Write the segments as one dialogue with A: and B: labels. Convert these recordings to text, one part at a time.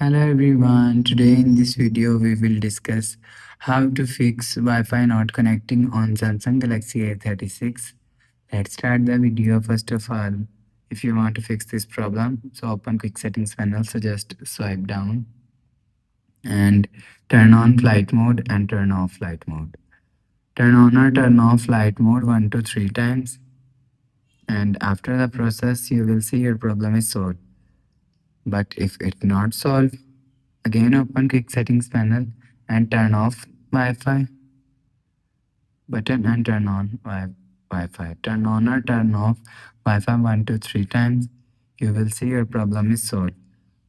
A: Hello everyone, today in this video we will discuss how to fix Wi-Fi not connecting on Samsung Galaxy A36. Let's start the video. First of all, if you want to fix this problem, so open quick settings panel, so just swipe down and turn on flight mode and turn off flight mode. Turn on or turn off flight mode 1 to 3 times, and after the process you will see your problem is solved. But if it's not solved, again open quick settings panel and turn off Wi-Fi button and turn on Wi-Fi. Turn on or turn off Wi-Fi 1 to 3 times. You will see your problem is solved.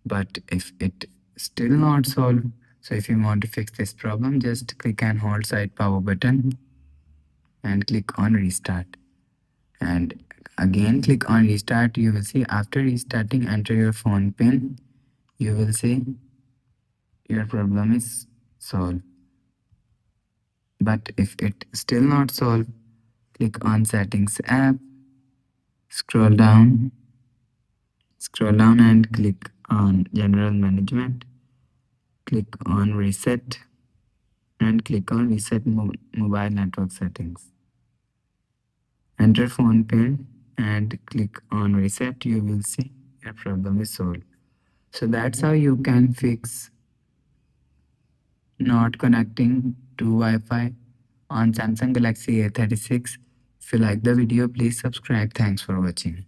A: But if it still not solved, so if you want to fix this problem, just click and hold side power button and click on restart. And again click on restart. You will see after restarting, enter your phone pin. You will see your problem is solved. But if it still not solved, click on settings app, scroll down, and click on general management, click on reset and click on reset mobile network settings. Enter phone pin and click on reset. You will see your problem is solved. So that's how you can fix not connecting to Wi-Fi on Samsung Galaxy A36. If you like the video, please subscribe. Thanks for watching.